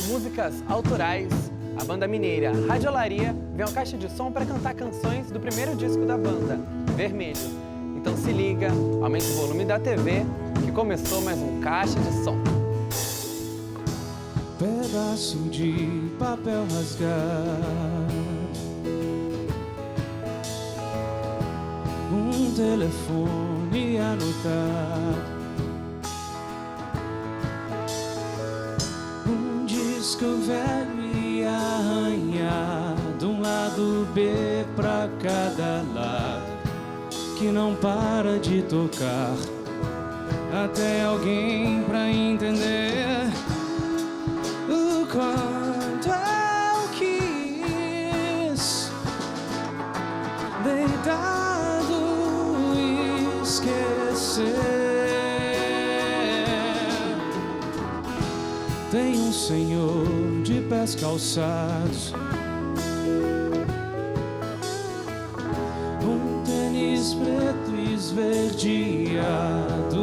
músicas autorais, a banda mineira Radiolaria vem ao Caixa de Som para cantar canções do primeiro disco da banda, Vermelho. Então se liga, aumente o volume da TV, que começou mais um Caixa de Som. Pedaço de papel rasgado, um telefone anotado, um disco velho e arranhado, um lado B pra cada lado, que não para de tocar, até alguém pra entender o quanto eu quis deitado e esquecer. Tem um senhor de pés calçados, um tênis preto esverdeado,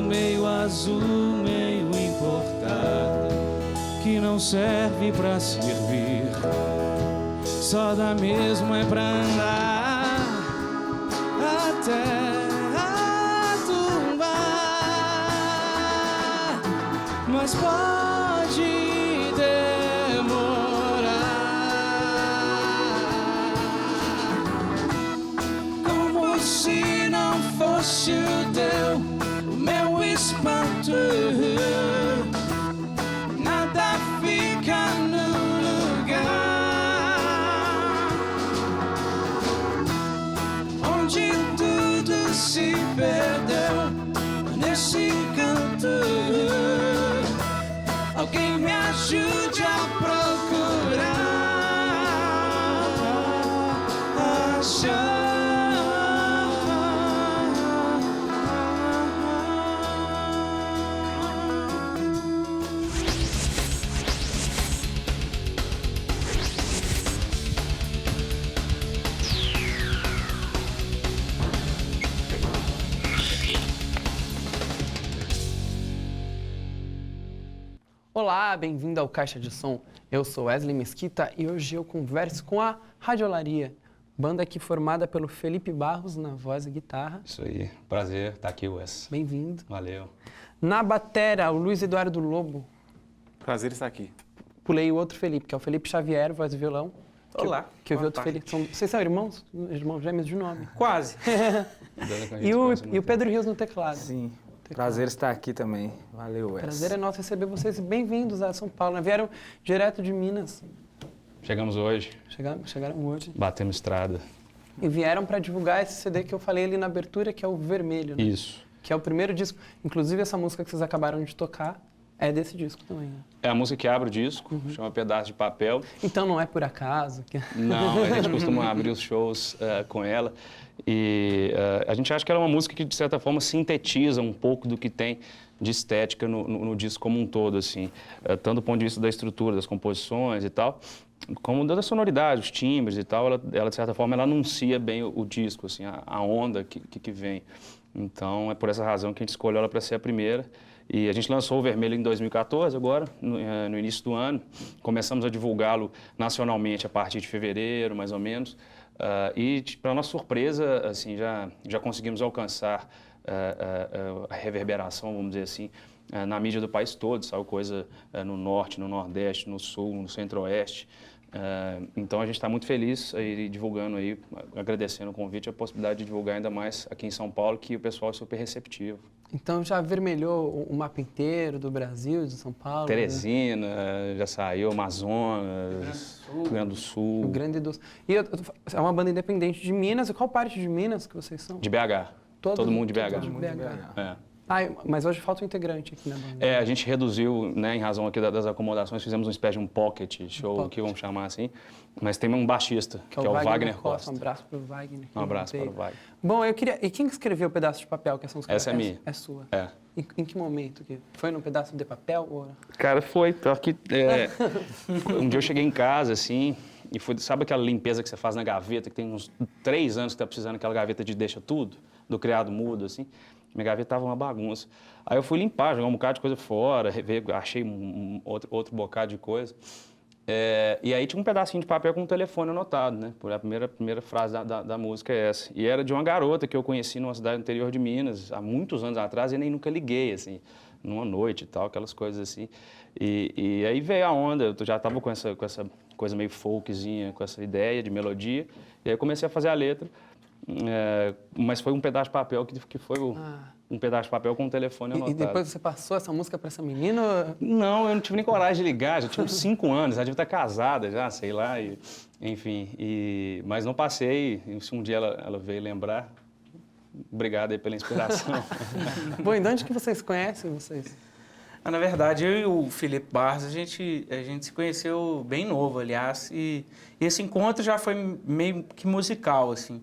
meio azul, meio importado, que não serve pra servir, só dá mesmo é pra andar até a tumba, mas pode demorar, como se não fosse o teu, o meu espanto. Nada fica no lugar onde tudo se perdeu, nesse canto. Alguém me ajude a procurar, achar. Olá, bem-vindo ao Caixa de Som. Eu sou Wesley Mesquita e hoje eu converso com a Radiolaria, banda aqui formada pelo Felipe Barros na voz e guitarra. Isso aí, prazer estar aqui, Wes. Bem-vindo. Valeu. Na batera, o Luiz Eduardo Lobo. Prazer estar aqui. Pulei o outro Felipe, que é o Felipe Xavier, voz e violão. Olá. Que eu vi outro Felipe. Vocês são irmãos? Irmãos gêmeos de nome. Quase. E o Pedro Rios no teclado. Sim. Prazer estar aqui também. Valeu, Wes. Prazer é nosso receber vocês. Bem-vindos a São Paulo. Vieram direto de Minas. Chegamos hoje. Chegaram hoje. Batemos estrada. E vieram para divulgar esse CD que eu falei ali na abertura, que é o Vermelho, né? Isso. Que é o primeiro disco. Inclusive, essa música que vocês acabaram de tocar é desse disco também, né? É a música que abre o disco, chama Pedaço de Papel. Então não é por acaso que... Não, a gente costuma abrir os shows com ela. E a gente acha que ela é uma música que, de certa forma, sintetiza um pouco do que tem de estética no disco como um todo, assim. Tanto do ponto de vista da estrutura, das composições e tal, como da sonoridade, os timbres e tal. Ela de certa forma, ela anuncia bem o disco, assim, a onda que vem. Então, é por essa razão que a gente escolheu ela para ser a primeira. E a gente lançou o Vermelho em 2014, agora, no início do ano. Começamos a divulgá-lo nacionalmente a partir de fevereiro, mais ou menos. E, para nossa surpresa, assim, já conseguimos alcançar a reverberação, vamos dizer assim, na mídia do país todo. Saiu coisa no norte, no nordeste, no sul, no centro-oeste. Então a gente está muito feliz aí divulgando aí, agradecendo o convite, a possibilidade de divulgar ainda mais aqui em São Paulo, que o pessoal é super receptivo. Então já vermelhou o mapa inteiro do Brasil, de São Paulo? Teresina, já saiu, Amazonas, Rio Grande do Sul. Rio Grande do Sul. E é uma banda independente de Minas. E qual parte de Minas que vocês são? De BH. Todo mundo de BH. Todo mundo de BH. É. Mas hoje falta um integrante aqui na banda. A gente reduziu, né, em razão aqui das acomodações, fizemos uma espécie de um pocket show, que vamos chamar assim. Mas tem um baixista, que é o Wagner Costa. Um abraço para o Wagner. Um abraço para o Wagner. Bom, eu queria... E quem escreveu o Pedaço de Papel, que essa música? Essa é minha. É sua. É. Em que momento? Foi num pedaço de papel? Ou... Cara, foi. Pior que, um dia eu cheguei em casa, assim, e foi, sabe aquela limpeza que você faz na gaveta, que tem uns 3 anos que tá precisando, aquela gaveta de deixa tudo, do criado mudo, assim. Minha gaveta tava uma bagunça. Aí eu fui limpar, jogar um bocado de coisa fora, rever, achei outro bocado de coisa. E aí tinha um pedacinho de papel com um telefone anotado, né? A primeira frase da música é essa. E era de uma garota que eu conheci numa cidade no interior de Minas, há muitos anos atrás, e nem nunca liguei, assim, numa noite e tal, aquelas coisas assim. E aí veio a onda, eu já estava com essa coisa meio folkzinha, com essa ideia de melodia, e aí eu comecei a fazer a letra, mas foi um pedaço de papel que foi um pedaço de papel com um telefone anotado. E depois você passou essa música para essa menina? Não, eu não tive nem coragem de ligar, já tinha uns 5 anos, já devia estar casada já, sei lá, enfim. Mas não passei, e se um dia ela veio lembrar, obrigado aí pela inspiração. Bom, e de onde que vocês conhecem, vocês? Na verdade, eu e o Felipe Barros, a gente se conheceu bem novo, aliás, e esse encontro já foi meio que musical, assim.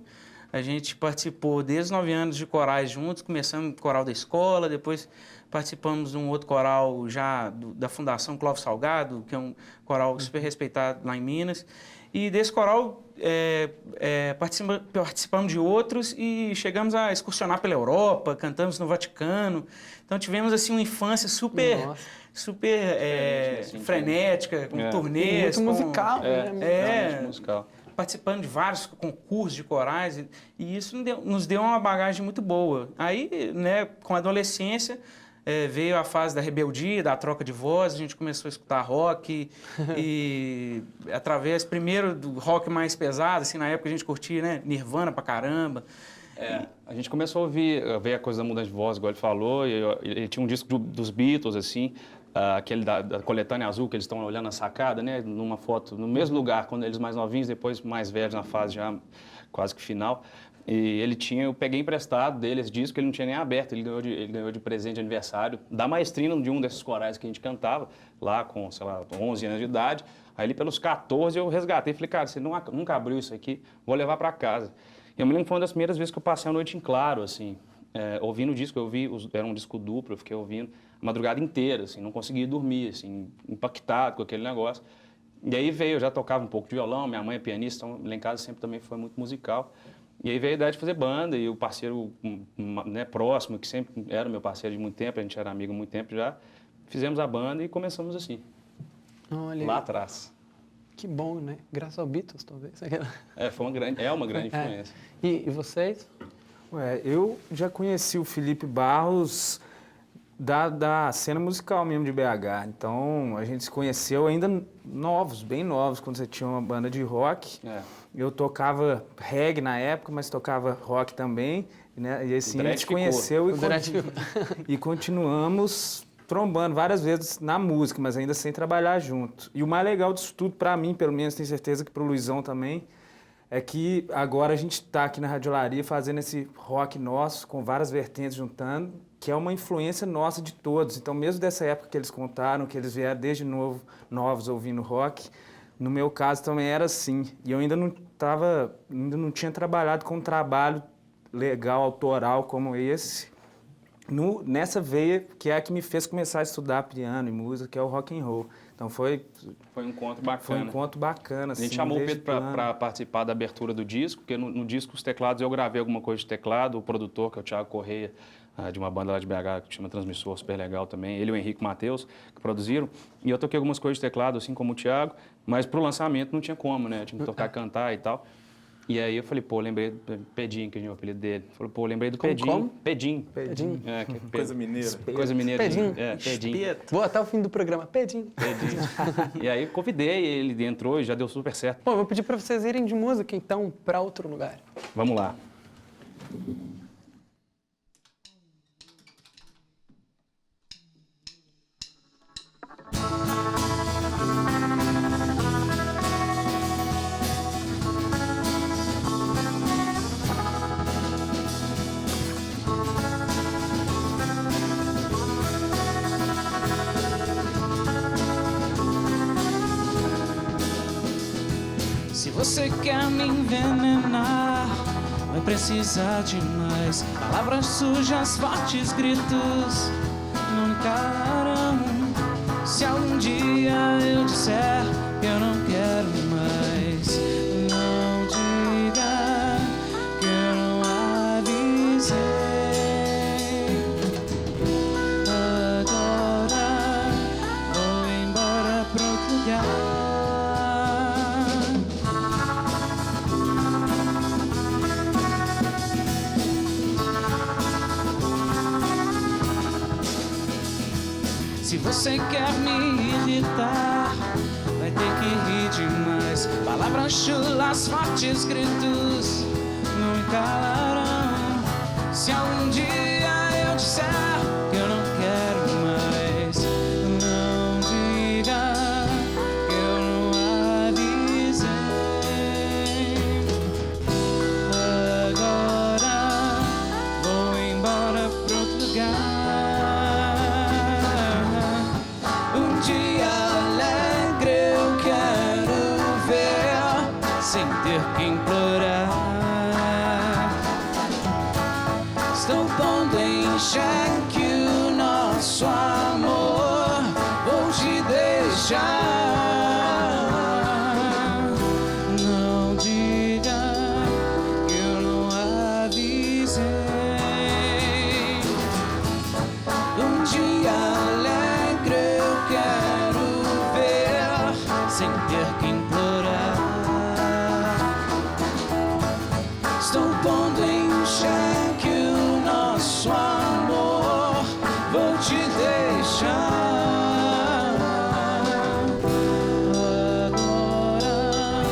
A gente participou desde os 9 anos de corais juntos, começamos no coral da escola, depois participamos de um outro coral já da Fundação Clóvis Salgado, que é um coral super respeitado lá em Minas. E desse coral participamos de outros e chegamos a excursionar pela Europa, cantamos no Vaticano. Então tivemos assim uma infância super frenética, com turnês. Muito musical, né? Musical. Participando de vários concursos de corais, e isso nos deu uma bagagem muito boa. Aí, né, com a adolescência, veio a fase da rebeldia, da troca de voz, a gente começou a escutar rock, e através, primeiro, do rock mais pesado, assim, na época a gente curtia, né, Nirvana pra caramba. A gente começou a ver a coisa da mudança de voz, igual ele falou, e tinha um disco dos Beatles, assim, aquele da coletânea azul, que eles estão olhando na sacada, né, numa foto, no mesmo lugar, quando eles mais novinhos, depois mais velhos, na fase já quase que final. E eu peguei emprestado dele esse disco, ele não tinha nem aberto, ele ganhou de presente de aniversário, da maestrina de um desses corais que a gente cantava, lá com, sei lá, 11 anos de idade. Aí ele, pelos 14, eu resgatei, falei, cara, você nunca abriu isso aqui, vou levar para casa. E eu me lembro que foi uma das primeiras vezes que eu passei a noite em claro, assim, ouvindo o disco, era um disco duplo, eu fiquei ouvindo a madrugada inteira, assim, não conseguia dormir, assim, impactado com aquele negócio. E aí eu já tocava um pouco de violão, minha mãe é pianista, então lá em casa sempre também foi muito musical. E aí veio a ideia de fazer banda, e o parceiro, né, próximo, que sempre era meu parceiro de muito tempo, a gente era amigo há muito tempo já, fizemos a banda e começamos assim, Olha, lá atrás. Que bom, né? Graças ao Beatles, talvez. É uma grande influência. E vocês? Eu já conheci o Felipe Barros da cena musical mesmo de BH. Então, a gente se conheceu ainda bem novos, quando você tinha uma banda de rock. Eu tocava reggae na época, mas tocava rock também, né? E assim, a gente se conheceu e continuamos trombando várias vezes na música, mas ainda sem trabalhar junto. E o mais legal disso tudo, para mim, pelo menos, tenho certeza que para o Luizão também, é que agora a gente está aqui na Radiolaria fazendo esse rock nosso, com várias vertentes juntando, que é uma influência nossa de todos. Então, mesmo dessa época que eles contaram, que eles vieram desde novos ouvindo rock, no meu caso também era assim. E eu ainda não tinha trabalhado com um trabalho legal, autoral como esse, nessa veia que é a que me fez começar a estudar piano e música, que é o rock and roll. Então foi um encontro bacana. Foi um encontro bacana. A gente chamou o Pedro para participar da abertura do disco, porque no disco os teclados, eu gravei alguma coisa de teclado, o produtor, que é o Thiago Correia, de uma banda lá de BH que chama Transmissor, super legal também, ele e o Henrique Matheus, que produziram, e eu toquei algumas coisas de teclado, assim como o Thiago, mas pro lançamento não tinha como, né, eu tinha que tocar, cantar e tal. E aí eu falei, lembrei do Pedinho, que é o apelido dele. Falei, lembrei do Pedinho. Como? Pedinho. Coisa mineira. Coisa mineira. Pedinho. Pedinho. Vou até o fim do programa. Pedinho. E aí convidei, ele entrou e já deu super certo. Bom, eu vou pedir para vocês irem de música, então, para outro lugar. Vamos lá. Se você quer me envenenar, vai precisar de mais palavras sujas, fortes gritos não me calarão. Se algum dia eu disser que eu não quero mais, não diga que eu não avisei. Agora vou embora pro outro lugar. Se você quer me irritar, vai ter que rir demais. Palavras chulas, fortes gritos não me calarão. Se algum dia eu disser que eu não quero mais, não diga que eu não avisei. Agora vou embora pra outro lugar. Um dia alegre eu quero ver, sem ter que implorar. Estou pondo em xeque o nosso amor, vou te deixar. Não diga que eu não avisei. Um dia alegre eu quero ver, sem ter que implorar. Estou pondo em xeque o nosso amor, vou te deixar. Agora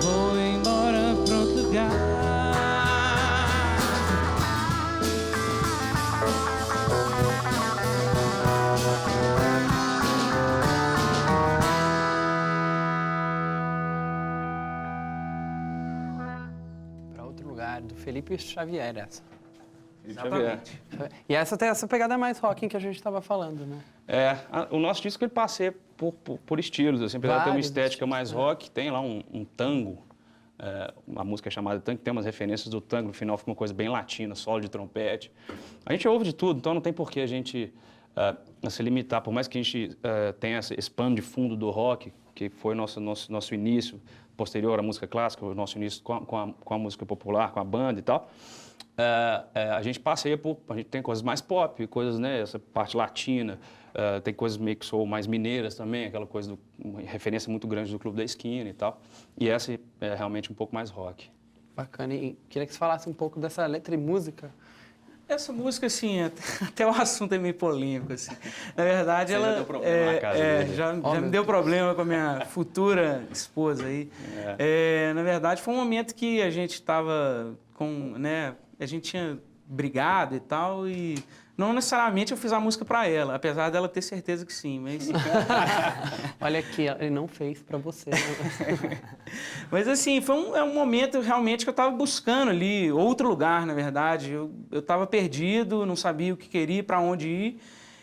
vou embora pra outro lugar. Pra outro lugar, do Felipe Xavier, essa. Exatamente. E essa tem essa pegada mais rock que a gente estava falando, né? O nosso disco ele passeia por estilos, assim, apesar de ter uma Vários estética estilos, mais rock, tem lá um tango, uma música chamada Tango, tem umas referências do tango, no final fica uma coisa bem latina, solo de trompete. A gente ouve de tudo, então não tem por que a gente se limitar, por mais que a gente tenha esse pano de fundo do rock, que foi nosso início, posterior à música clássica, o nosso início com a música popular, com a banda e tal. A gente passeia a gente tem coisas mais pop, coisas, né, essa parte latina, tem coisas meio que soul mais mineiras também, aquela coisa, uma referência muito grande do Clube da Esquina e tal. E essa é realmente um pouco mais rock. Bacana. E queria que você falasse um pouco dessa letra e música. Essa música, assim, até o assunto é meio polêmico, assim. Na verdade, Você ela... já deu problema na casa dele. já me deu problema com a minha futura esposa aí. Na verdade, foi um momento que a gente estava com, né... A gente tinha brigado e tal, e não necessariamente eu fiz a música pra ela, apesar dela ter certeza que sim, mas... Olha aqui, ele não fez pra você. Mas assim, foi um momento realmente que eu estava buscando ali, outro lugar, na verdade. Eu estava perdido, não sabia o que queria, para onde ir.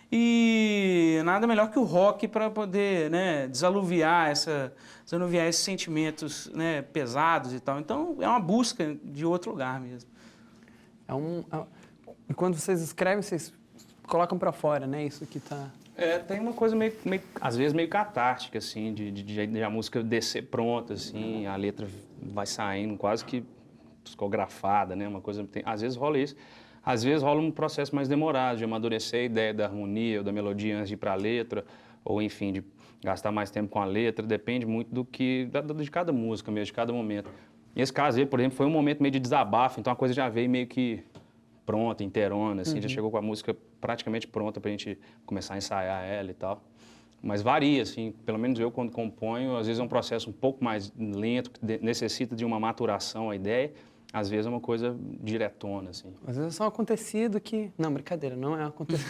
E nada melhor que o rock para poder, né, desanuviar esses sentimentos, né, pesados e tal. Então, é uma busca de outro lugar mesmo. E quando vocês escrevem, vocês colocam pra fora, né? Isso que tá... Tem uma coisa meio, às vezes, meio catártica, assim, de a música descer pronta, assim, a letra vai saindo quase que psicografada, né? Uma coisa... às vezes rola isso. Às vezes rola um processo mais demorado, de amadurecer a ideia da harmonia ou da melodia antes de ir para a letra, ou, enfim, de gastar mais tempo com a letra. Depende muito de cada música mesmo, de cada momento. Nesse caso aí, por exemplo, foi um momento meio de desabafo, então a coisa já veio meio que pronta, inteirona, assim, já chegou com a música praticamente pronta pra gente começar a ensaiar ela e tal. Mas varia, assim, pelo menos eu quando componho, às vezes é um processo um pouco mais lento, que necessita de uma maturação a ideia, às vezes é uma coisa diretona, assim. Às vezes é só um acontecido que... Não, brincadeira, não é um acontecido.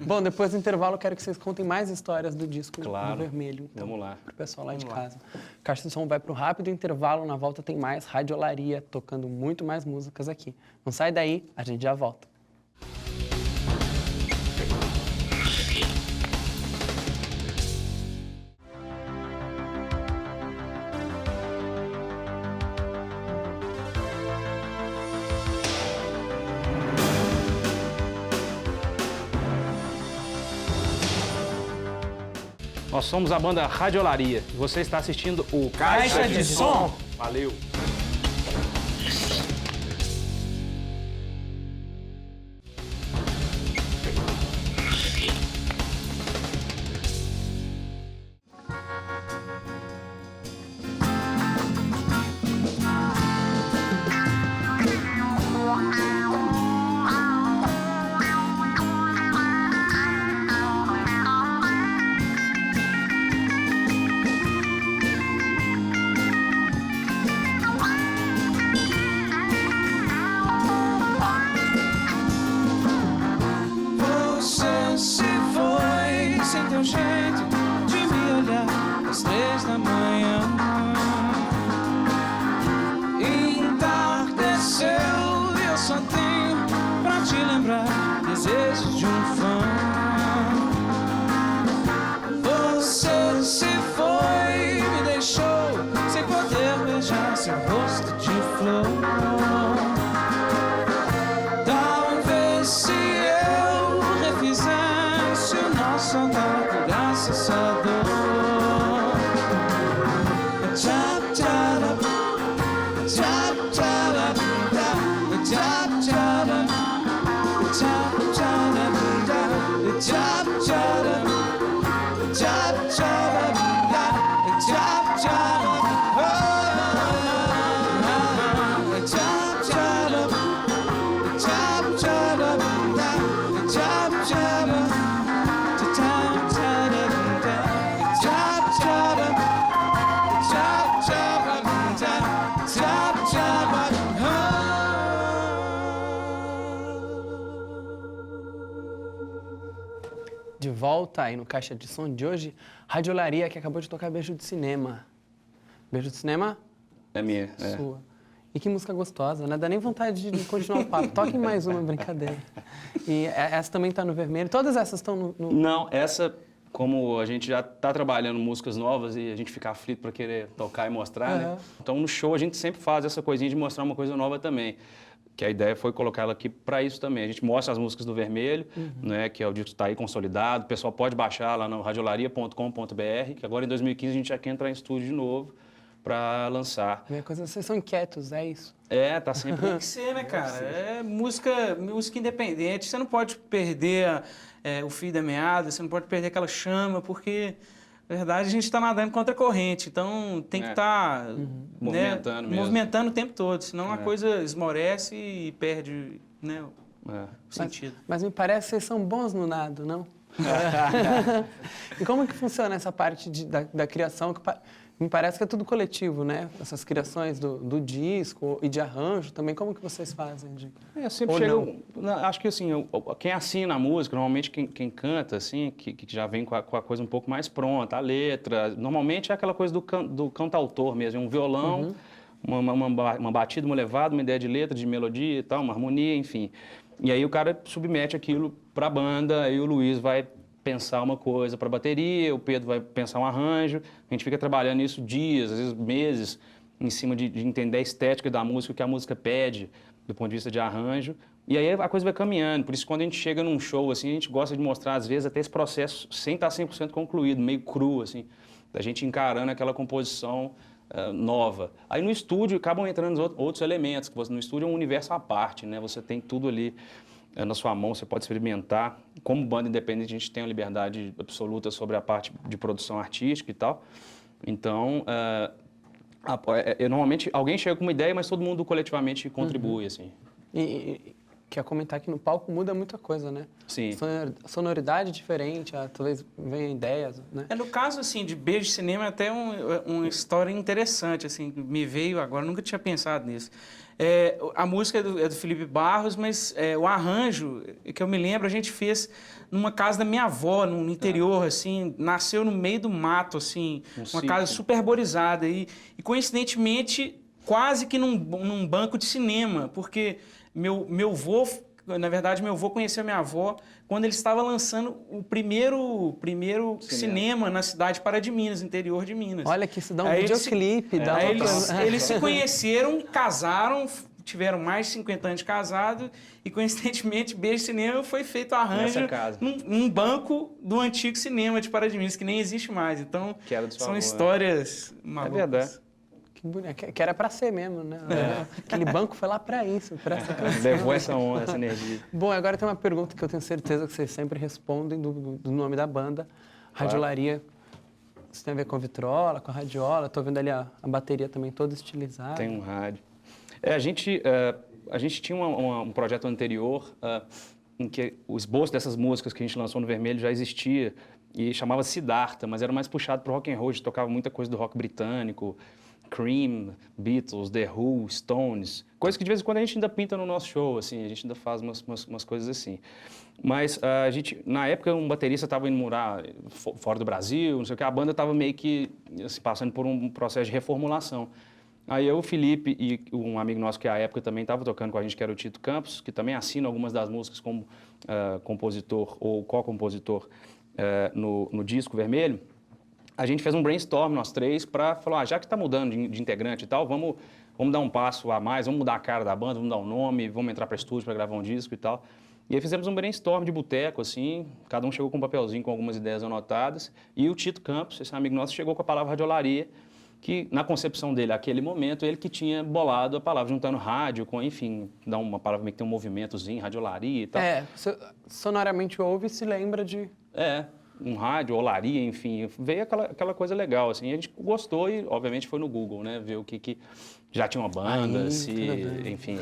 Bom, depois do intervalo eu quero que vocês contem mais histórias do disco do Vermelho. Então, vamos lá. Pro pessoal lá de casa. Caixa de Som vai pro rápido intervalo, na volta tem mais Radiolaria, tocando muito mais músicas aqui. Não sai daí, a gente já volta. Nós somos a banda Radiolaria e você está assistindo o Caixa de Som. Valeu! Você se foi sem teu jeito de me olhar às 3 da manhã. Entardeceu e eu só tenho pra te lembrar desejos de um fã. Você se foi, me deixou sem poder beijar seu rosto de flor. Talvez se eu refizesse o nosso amor curasse essa dor. Tchap, tchap, tchap, tchap, tchap, tchap, tchap, tchap, tchap, tchap. Chop, chop, chop, chop, oh, chop, chop, chop, chop, chop, chop, chop, chop, chop, chop, De volta aí no Caixa de Som de hoje, Radiolaria, que acabou de tocar Beijo de Cinema. Beijo de Cinema? É minha, é. Sua. E que música gostosa, né? Dá nem vontade de continuar o papo. Toquem mais uma, brincadeira. E essa também tá no vermelho. Todas essas estão no... Não, essa, como a gente já está trabalhando músicas novas e a gente fica aflito para querer tocar e mostrar, né? Então no show a gente sempre faz essa coisinha de mostrar uma coisa nova também. Que a ideia foi colocar ela aqui para isso também. A gente mostra as músicas do Vermelho, né, que é o disco que está aí consolidado. O pessoal pode baixar lá no radiolaria.com.br, que agora em 2015 a gente já quer entrar em estúdio de novo para lançar. Minha coisa, vocês são inquietos, é isso? É, tá sempre... Tem que ser, né, cara? É música independente. Você não pode perder o fio da meada, você não pode perder aquela chama, porque... Na verdade, a gente está nadando contra a corrente, então tem que estar movimentando mesmo. Movimentando o tempo todo, senão a coisa esmorece e perde, né, o sentido. Mas me parece que vocês são bons no nado, não? E como que funciona essa parte da criação? Me parece que é tudo coletivo, né? Essas criações do disco e de arranjo também, como que vocês fazem? Sempre chega... Acho que assim, quem assina a música, normalmente quem canta, assim, que já vem com a coisa um pouco mais pronta, a letra, normalmente é aquela coisa do cantautor mesmo, um violão, uma batida, uma levada, uma ideia de letra, de melodia e tal, uma harmonia, enfim. E aí o cara submete aquilo pra banda, aí o Luiz vai pensar uma coisa para bateria, o Pedro vai pensar um arranjo, a gente fica trabalhando isso dias, às vezes meses, em cima de entender a estética da música, o que a música pede, do ponto de vista de arranjo, e aí a coisa vai caminhando. Por isso, quando a gente chega num show, assim, a gente gosta de mostrar, às vezes, até esse processo sem estar 100% concluído, meio cru, assim, da gente encarando aquela composição nova. Aí no estúdio acabam entrando outros elementos, que no estúdio é um universo à parte, né? Você tem tudo ali na sua mão, você pode experimentar. Como banda independente, a gente tem uma liberdade absoluta sobre a parte de produção artística e tal. Então, normalmente alguém chega com uma ideia, mas todo mundo coletivamente contribui, assim. E quer comentar que no palco muda muita coisa, né? Sim. Sonoridade diferente, talvez venham ideias, né? No caso, assim, de Beijo de Cinema, até uma história interessante, assim, me veio agora, nunca tinha pensado nisso. A música é do Felipe Barros, mas o arranjo, que eu me lembro, a gente fez numa casa da minha avó, no interior, assim, nasceu no meio do mato, assim, uma casa super arborizada e coincidentemente, quase que num banco de cinema, porque meu avô, na verdade, meu avô conheceu minha avó quando ele estava lançando o primeiro cinema na cidade de Pará de Minas, interior de Minas. Olha que isso dá um videoclipe. Eles se conheceram, casaram, tiveram mais de 50 anos de casado e, coincidentemente, Beijo Cinema foi feito arranjo num banco do antigo cinema de Pará de Minas, que nem existe mais. Então, são histórias malucas. É verdade. Que era pra ser mesmo, né? Aquele banco foi lá pra isso, pra essa canção. Levou essa onda, essa energia. Bom, agora tem uma pergunta que eu tenho certeza que vocês sempre respondem do nome da banda. Radiolaria. Isso tem a ver com a vitrola, com a radiola. Tô vendo ali a bateria também toda estilizada. Tem um rádio. A gente tinha um projeto anterior em que o esboço dessas músicas que a gente lançou no Vermelho já existia e chamava Siddhartha, mas era mais puxado pro rock and roll. A gente tocava muita coisa do rock britânico, Cream, Beatles, The Who, Stones, coisas que de vez em quando a gente ainda pinta no nosso show, assim, a gente ainda faz umas coisas assim. Mas a gente, na época, um baterista estava indo morar fora do Brasil, não sei o que, a banda estava meio que assim, passando por um processo de reformulação. Aí eu, o Felipe e um amigo nosso que à época também estava tocando com a gente, que era o Tito Campos, que também assina algumas das músicas como compositor ou co-compositor no disco Vermelho, a gente fez um brainstorm, nós três, para falar, já que está mudando de integrante e tal, vamos dar um passo a mais, vamos mudar a cara da banda, vamos dar um nome, vamos entrar para estúdio para gravar um disco e tal. E aí fizemos um brainstorm de boteco, assim, cada um chegou com um papelzinho com algumas ideias anotadas, e o Tito Campos, esse amigo nosso, chegou com a palavra radiolaria, que na concepção dele, naquele momento, ele que tinha bolado a palavra, juntando rádio com, enfim, dá uma palavra meio que tem um movimentozinho, radiolaria e tal. Sonoramente ouve e se lembra de... Um rádio, olaria, enfim, veio aquela coisa legal, assim, a gente gostou e, obviamente, foi no Google, né, ver o que já tinha uma banda, enfim.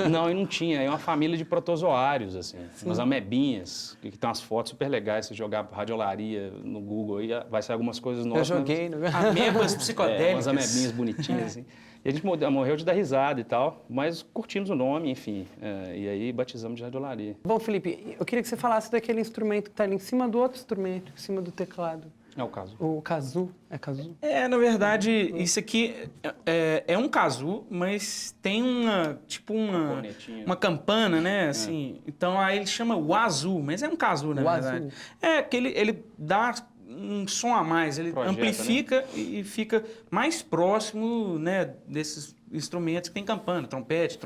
Não, e não tinha, é uma família de protozoários, assim, umas amebinhas, que tem umas fotos super legais, se jogar radiolaria no Google, aí vai sair algumas coisas novas. Eu joguei, né? Amebas psicodélicas. Umas amebinhas bonitinhas, assim. E a gente morreu de dar risada e tal, mas curtimos o nome, enfim, e aí batizamos de radiolaria. Bom, Felipe, eu queria que você falasse daquele instrumento que está ali em cima do outro instrumento, em cima do teclado. É o caso. O kazoo. É kazoo? Na verdade, isso aqui é um kazoo, mas tem uma campana, né? Assim, então aí ele chama wazoo, mas é um kazoo, na verdade. Que ele dá um som a mais, ele amplifica, né? E fica mais próximo, né, desses instrumentos que tem campana, trompete,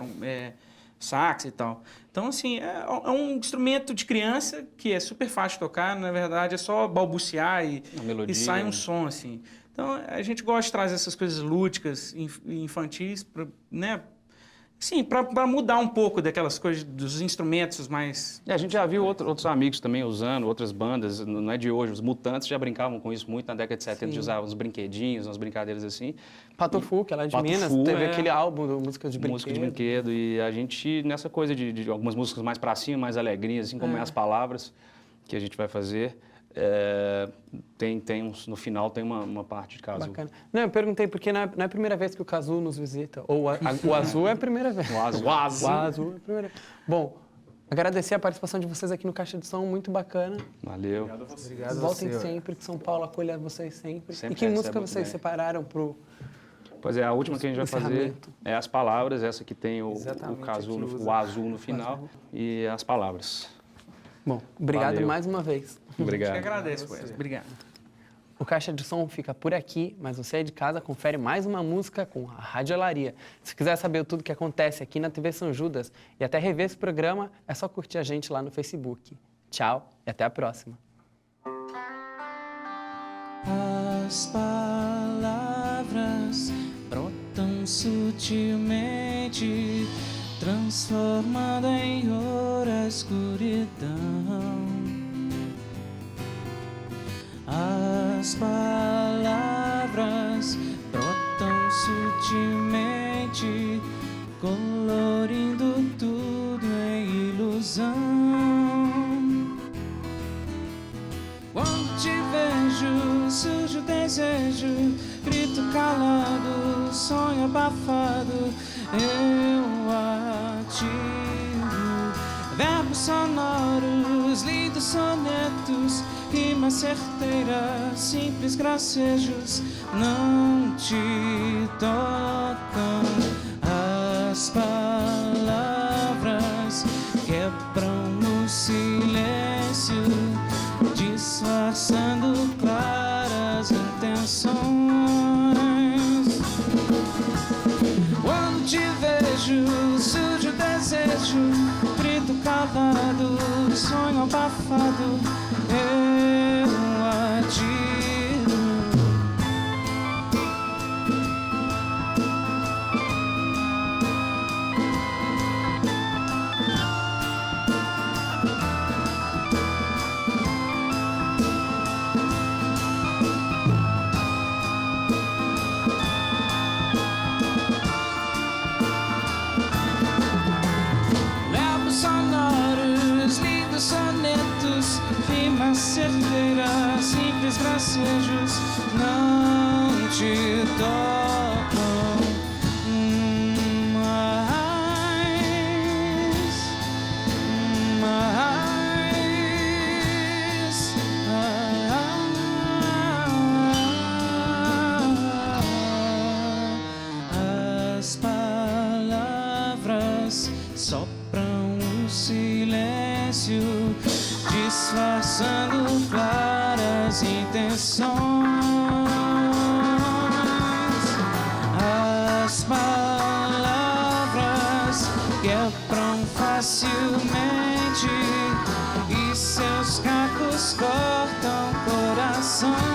sax e tal. Então, assim, é um instrumento de criança que é super fácil de tocar, na verdade é só balbuciar e sai um som, assim. Então, a gente gosta de trazer essas coisas lúdicas, infantis, né? Sim, para mudar um pouco daquelas coisas, dos instrumentos mais... A gente já viu outros amigos também usando, outras bandas, não é de hoje, os Mutantes já brincavam com isso muito na década de 70, de usar uns brinquedinhos, umas brincadeiras assim. Pato Fu, que é lá de Minas, teve aquele álbum de música de brinquedo. Música de brinquedo, e a gente, nessa coisa de algumas músicas mais pra cima, mais alegrinhas, assim como As Palavras, que a gente vai fazer... no final tem uma parte de kazoo. Bacana. Não, eu perguntei porque não é a primeira vez que o kazoo nos visita. Ou o azul é a primeira vez. O azul é a primeira vez. Bom, agradecer a participação de vocês aqui no Caixa de Som, muito bacana. Valeu. Obrigado a você. Voltem sempre, que São Paulo acolhe vocês sempre. Sempre e que música vocês bem. separaram pro... Pois é, a última que a gente vai fazer é As Palavras, essa que tem o kazoo, o azul no final, e As Palavras. Bom, obrigado Valeu. mais uma vez. Obrigado. Eu que agradeço, Wes. Obrigado. O Caixa de Som fica por aqui, mas você é de casa, confere mais uma música com a Radiolaria. Se quiser saber tudo o que acontece aqui na TV São Judas e até rever esse programa, é só curtir a gente lá no Facebook. Tchau e até a próxima. As palavras brotam sutilmente, transformando em ouro a escuridão. As palavras brotam sutilmente, colorindo tudo em ilusão. Quando te vejo, surge o desejo, grito calado, sonho abafado, eu atiro verbos sonoros, lindos sonetos, rimas certeiras, simples gracejos não te tocam. As palavras quebram o silêncio, disfarçando claras intenções. Quando te vejo, surge o desejo, grito calado, sonho abafado, eu atiro. Verbos sonoros, lindos sonetos, rimas certeiras, simples gracejos não te tocam. disfarçando claras intenções. As palavras quebram facilmente e seus cacos cortam corações.